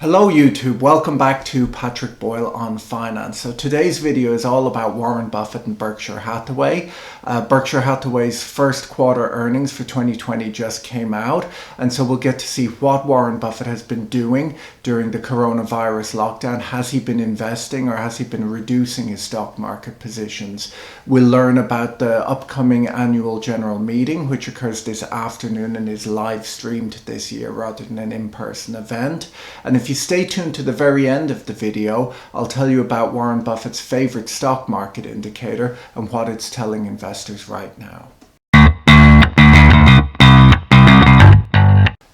Hello YouTube, welcome back to Patrick Boyle on Finance. So today's video is all about Warren Buffett and Berkshire Hathaway. Berkshire Hathaway's first quarter earnings for 2020 just came out, and so we'll get to see what Warren Buffett has been doing during the coronavirus lockdown. Has he been investing or has he been reducing his stock market positions? We'll learn about the upcoming annual general meeting, which occurs this afternoon and is live streamed this year rather than an in-person event. And if you stay tuned to the very end of the video, I'll tell you about Warren Buffett's favorite stock market indicator and what it's telling investors right now.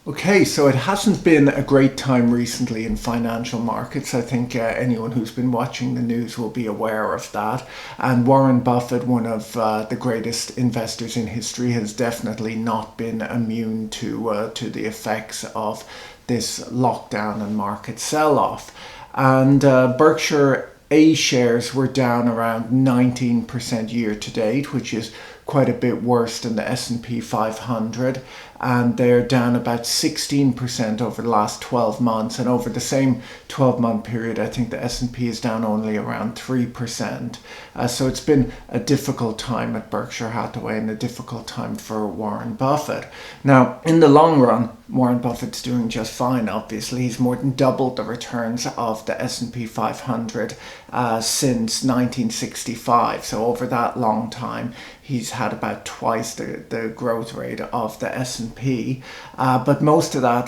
Okay, so it hasn't been a great time recently in financial markets. I think anyone who's been watching the news will be aware of that. And Warren Buffett, one of the greatest investors in history, has definitely not been immune to the effects of this lockdown and market sell-off. And Berkshire.A shares were down around 19% year to date, which is quite a bit worse than the S&P 500, and they're down about 16% over the last 12 months, and over the same 12-month period I think the S&P is down only around 3%. So it's been a difficult time at Berkshire Hathaway and a difficult time for Warren Buffett. Now in the long run, Warren Buffett's doing just fine. Obviously he's more than doubled the returns of the S&P 500 since 1965, so over that long time he's had about twice the growth rate of the S&P, but most of that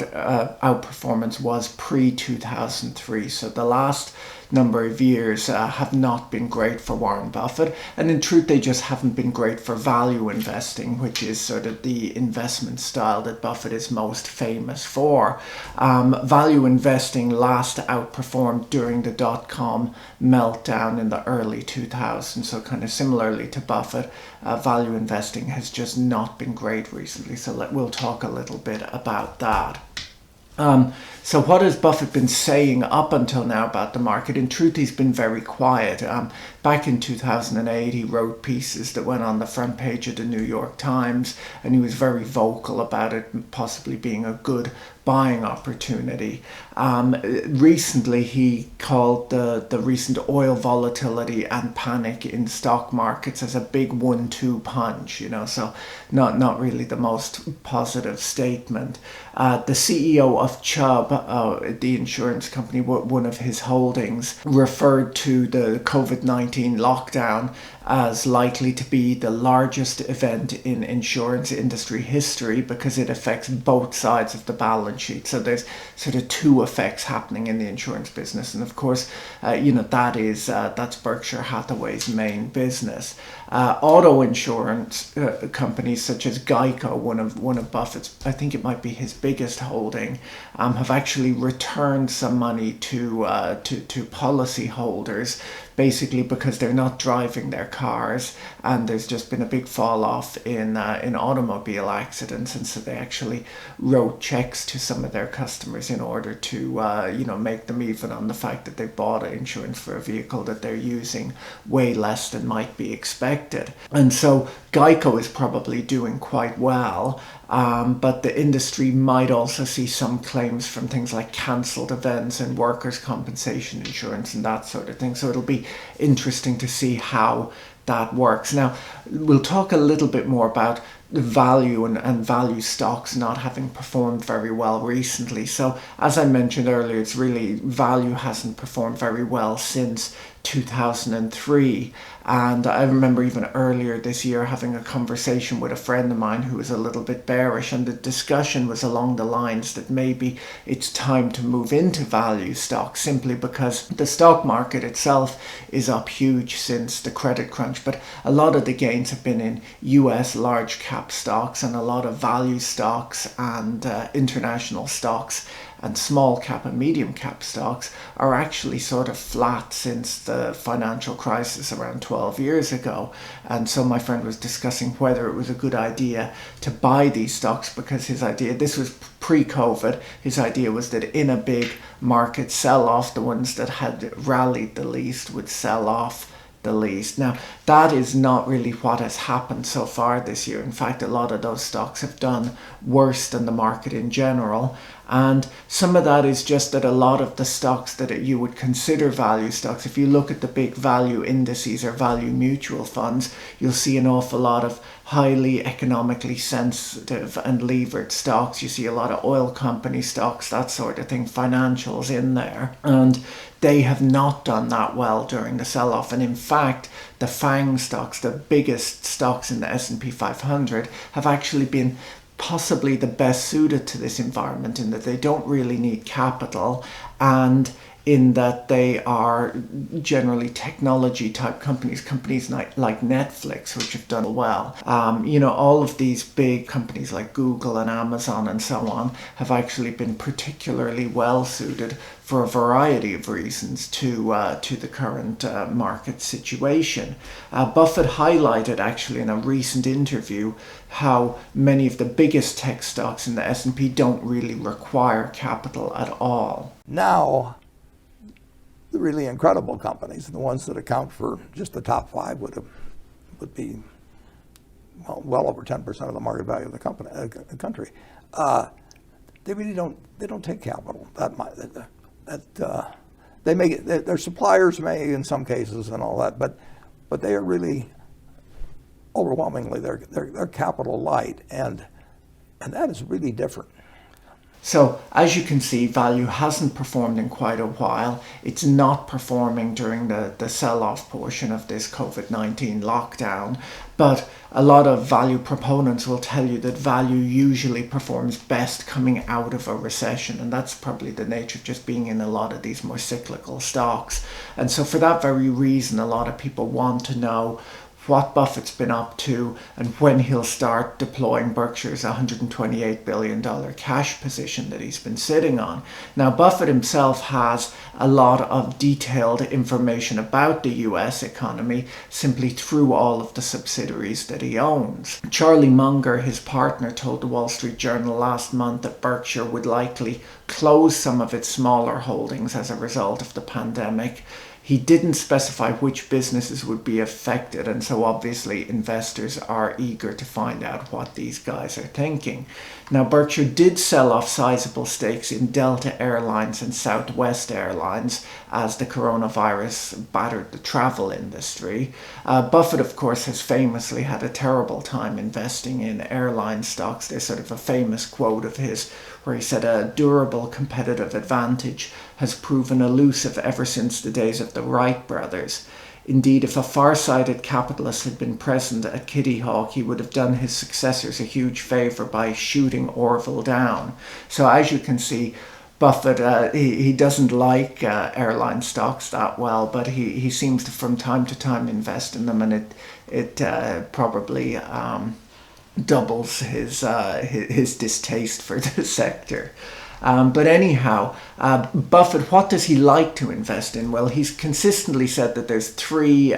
outperformance was pre-2003, so the last number of years have not been great for Warren Buffett, and in truth they just haven't been great for value investing, which is sort of the investment style that Buffett is most famous for. Value investing last outperformed during the dot-com meltdown in the early 2000s, so kind of similarly to Buffett, value investing has just not been great recently, so we'll talk a little bit about that. So what has Buffett been saying up until now about the market? In truth, he's been very quiet. Back in 2008, he wrote pieces that went on the front page of the New York Times, and he was very vocal about it possibly being a good buying opportunity. Recently, he called the recent oil volatility and panic in stock markets as a big 1-2 punch, so not really the most positive statement. The CEO of Chubb, the insurance company, one of his holdings, referred to the COVID-19 lockdown as likely to be the largest event in insurance industry history because it affects both sides of the balance sheet. So there's sort of two effects happening in the insurance business, and of course that's Berkshire Hathaway's main business. Auto insurance companies such as Geico, one of Buffett's, I think it might be his biggest holding, have actually returned some money to policy holders, basically because they're not driving their cars, and there's just been a big fall off in automobile accidents, and so they actually wrote checks to some of their customers in order to make them even on the fact that they bought insurance for a vehicle that they're using way less than might be expected. And so Geico is probably doing quite well, but the industry might also see some claims from things like cancelled events and workers' compensation insurance and that sort of thing. So it'll be interesting to see how that works. Now, we'll talk a little bit more about the value and value stocks not having performed very well recently. So as I mentioned earlier, it's really value hasn't performed very well since 2003, and I remember even earlier this year having a conversation with a friend of mine who was a little bit bearish, and the discussion was along the lines that maybe it's time to move into value stocks simply because the stock market itself is up huge since the credit crunch, but a lot of the gains have been in US large cap stocks, and a lot of value stocks and international stocks and small cap and medium cap stocks are actually sort of flat since the financial crisis around 12 years ago. And so my friend was discussing whether it was a good idea to buy these stocks, because his idea, this was pre-COVID, his idea was that in a big market sell-off, the ones that had rallied the least would sell off the least. Now, that is not really what has happened so far this year. In fact, a lot of those stocks have done worse than the market in general. And some of that is just that a lot of the stocks that you would consider value stocks, if you look at the big value indices or value mutual funds, you'll see an awful lot of highly economically sensitive and levered stocks. You see a lot of oil company stocks, that sort of thing, financials in there. And they have not done that well during the sell-off. And in fact, the FANG stocks, the biggest stocks in the S&P 500, have actually been possibly the best suited to this environment, in that they don't really need capital, and in that they are generally technology type companies like Netflix, which have done well. All of these big companies like Google and Amazon and so on have actually been particularly well suited for a variety of reasons to the current market situation. Buffett highlighted actually in a recent interview how many of the biggest tech stocks in the S&P don't really require capital at all. Now, the really incredible companies, the ones that account for just the top 5, would be well over 10% of the market value of the country. They really don't take capital that much. They may, their suppliers may in some cases and all that, but they are really overwhelmingly they're capital light, and that is really different. So as you can see, value hasn't performed in quite a while. It's not performing during the sell-off portion of this COVID-19 lockdown. But a lot of value proponents will tell you that value usually performs best coming out of a recession. And that's probably the nature of just being in a lot of these more cyclical stocks. And so for that very reason, a lot of people want to know what Buffett's been up to and when he'll start deploying Berkshire's $128 billion cash position that he's been sitting on. Now, Buffett himself has a lot of detailed information about the US economy simply through all of the subsidiaries that he owns. Charlie Munger, his partner, told the Wall Street Journal last month that Berkshire would likely close some of its smaller holdings as a result of the pandemic. He didn't specify which businesses would be affected, and so obviously investors are eager to find out what these guys are thinking. Now, Berkshire did sell off sizable stakes in Delta Airlines and Southwest Airlines as the coronavirus battered the travel industry. Buffett, of course, has famously had a terrible time investing in airline stocks. There's sort of a famous quote of his where he said, "A durable competitive advantage has proven elusive ever since the days of the Wright brothers. Indeed, if a far-sighted capitalist had been present at Kitty Hawk, he would have done his successors a huge favour by shooting Orville down." So as you can see, Buffett, he doesn't like airline stocks that well, but he seems to from time to time invest in them, and it probably doubles his distaste for the sector. But anyhow, Buffett, what does he like to invest in? Well, he's consistently said that there's three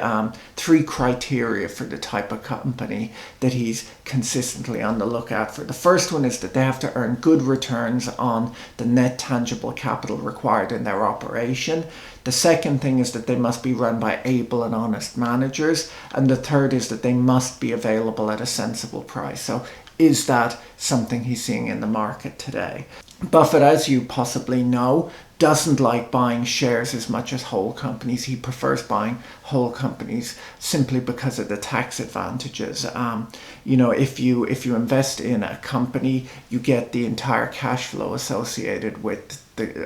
criteria for the type of company that he's consistently on the lookout for. The first one is that they have to earn good returns on the net tangible capital required in their operation. The second thing is that they must be run by able and honest managers. And the third is that they must be available at a sensible price. So is that something he's seeing in the market today? Buffett, as you possibly know, doesn't like buying shares as much as whole companies. He prefers buying whole companies simply because of the tax advantages. If you invest in a company, you get the entire cash flow associated with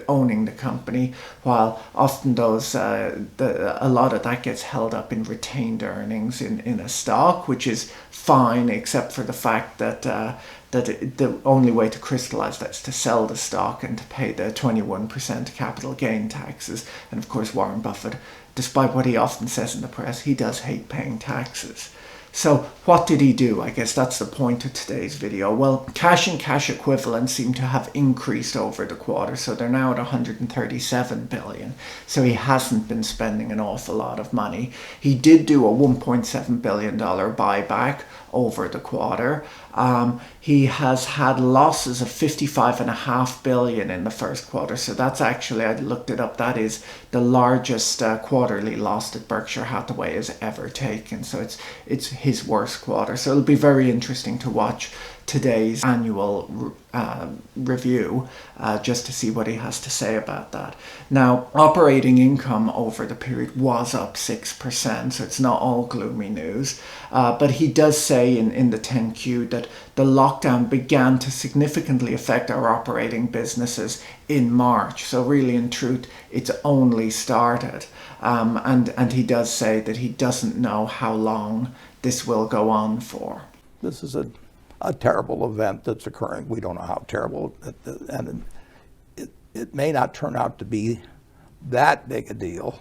owning the company, while often a lot of that gets held up in retained earnings in a stock, which is fine, except for the fact that the only way to crystallize that is to sell the stock and to pay the 21% capital gain taxes. And of course, Warren Buffett, despite what he often says in the press, he does hate paying taxes. So what did he do? I guess that's the point of today's video. Well, cash and cash equivalents seem to have increased over the quarter, so they're now at 137 billion. So he hasn't been spending an awful lot of money. He did do a $1.7 billion buyback over the quarter. He has had losses of 55.5 billion in the first quarter. So that's actually, I looked it up, that is the largest quarterly loss that Berkshire Hathaway has ever taken. So it's his worst quarter. So it'll be very interesting to watch today's annual review just to see what he has to say about that. Now, operating income over the period was up 6%, so it's not all gloomy news. But he does say in the 10Q that the lockdown began to significantly affect our operating businesses in March. So really, in truth, it's only started. And he does say that he doesn't know how long this will go on for. This is a terrible event that's occurring. We don't know how terrible, and it may not turn out to be that big a deal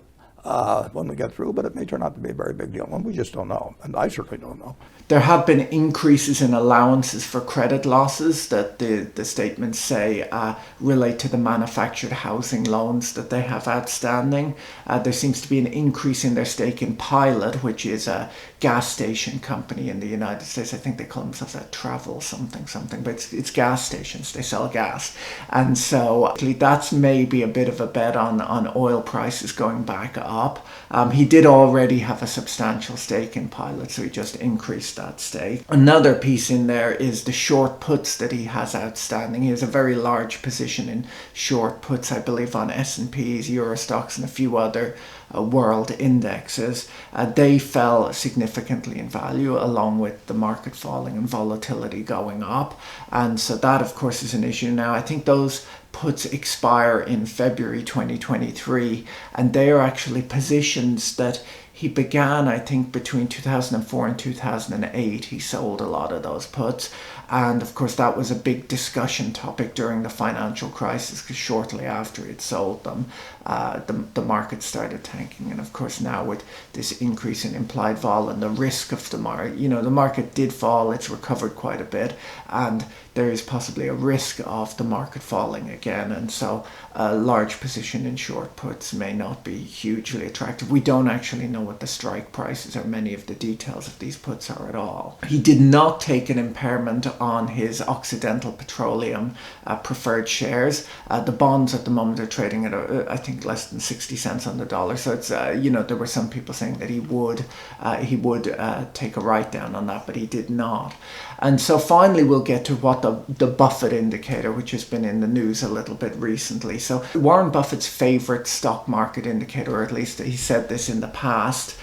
when we get through, but it may turn out to be a very big deal, and we just don't know, and I certainly don't know. There have been increases in allowances for credit losses that the statements say relate to the manufactured housing loans that they have outstanding. There seems to be an increase in their stake in Pilot, which is a gas station company in the United States. I think they call themselves a travel something, but it's gas stations. They sell gas. And so that's maybe a bit of a bet on oil prices going back up. He did already have a substantial stake in Pilot, so he just increased that stake. Another piece in there is the short puts that he has outstanding. He has a very large position in short puts, I believe, on S&Ps, Eurostoxx, and a few other world indexes. They fell significantly in value along with the market falling and volatility going up. And so that, of course, is an issue now. I think those puts expire in February 2023, and they are actually positions that he began, I think, between 2004 and 2008. He sold a lot of those puts. And of course, that was a big discussion topic during the financial crisis, because shortly after he'd sold them, the market started tanking. And of course, now with this increase in implied vol and the risk of the market, the market did fall, it's recovered quite a bit, and there is possibly a risk of the market falling again. And so a large position in short puts may not be hugely attractive. We don't actually know what the strike prices or many of the details of these puts are at all. He did not take an impairment on his Occidental Petroleum preferred shares. The bonds at the moment are trading at, I think, less than 60 cents on the dollar. So it's, there were some people saying that he would take a write down on that, but he did not. And so finally, we'll get to what the Buffett indicator, which has been in the news a little bit recently. So Warren Buffett's favorite stock market indicator, or at least he said this in the past,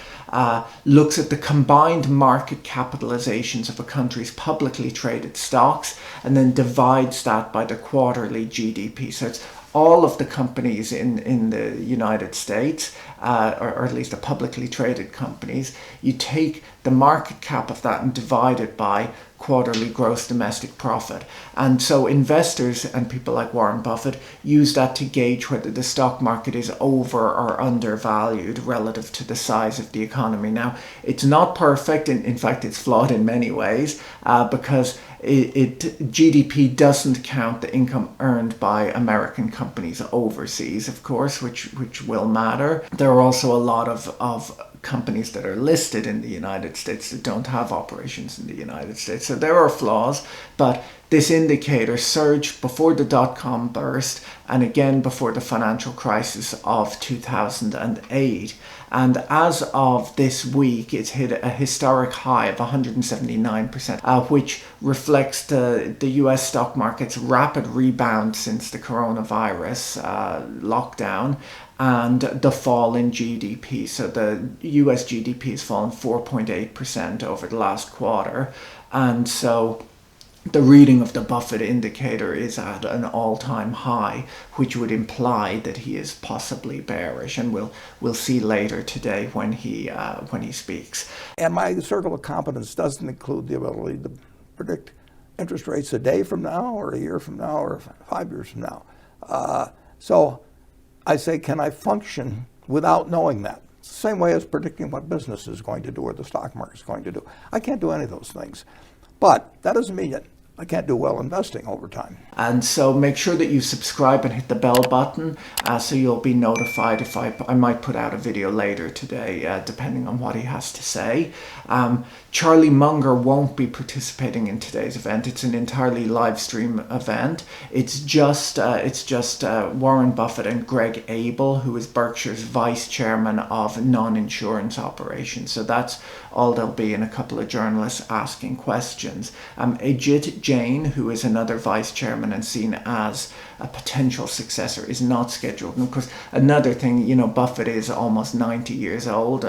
looks at the combined market capitalizations of a country's publicly traded stocks and then divides that by the quarterly GDP. So it's all of the companies in the United States, or at least the publicly traded companies. You take the market cap of that and divide it by quarterly gross domestic profit. And so investors and people like Warren Buffett use that to gauge whether the stock market is over or undervalued relative to the size of the economy. Now, it's not perfect. In fact, it's flawed in many ways because GDP doesn't count the income earned by American companies overseas, of course, which will matter. There are also a lot of companies that are listed in the United States that don't have operations in the United States. So there are flaws, but this indicator surged before the dot-com burst and again before the financial crisis of 2008. And as of this week, it's hit a historic high of 179%, which reflects the US stock market's rapid rebound since the coronavirus lockdown and the fall in GDP. So the US GDP has fallen 4.8% over the last quarter. And so the reading of the Buffett indicator is at an all-time high, which would imply that he is possibly bearish, and we'll see later today when he speaks. And my circle of competence doesn't include the ability to predict interest rates a day from now, or a year from now, or 5 years from now. So I say, can I function without knowing that? It's the same way as predicting what business is going to do or the stock market is going to do. I can't do any of those things. But that doesn't mean that I can't do well investing over time. And so make sure that you subscribe and hit the bell button so you'll be notified if I might put out a video later today, depending on what he has to say. Charlie Munger won't be participating in today's event. It's an entirely live stream event. It's just Warren Buffett and Greg Abel, who is Berkshire's vice chairman of non-insurance operations. So that's all there'll be, and a couple of journalists asking questions. Jane, who is another vice chairman and seen as a potential successor, is not scheduled. And of course, another thing, Buffett is almost 90 years old.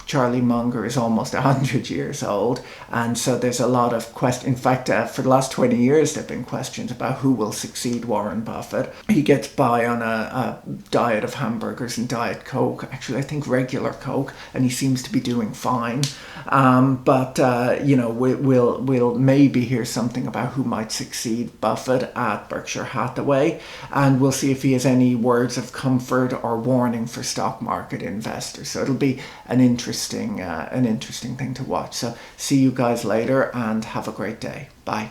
Charlie Munger is almost 100 years old, and so there's a lot of questions. In fact, for the last 20 years there have been questions about who will succeed Warren Buffett. He gets by on a diet of hamburgers and Diet Coke, actually I think regular Coke, and he seems to be doing fine. But we'll maybe hear something about who might succeed Buffett at Berkshire Hathaway, and we'll see if he has any words of comfort or warning for stock market investors. So it'll be an interesting thing to watch. So see you guys later and have a great day. Bye.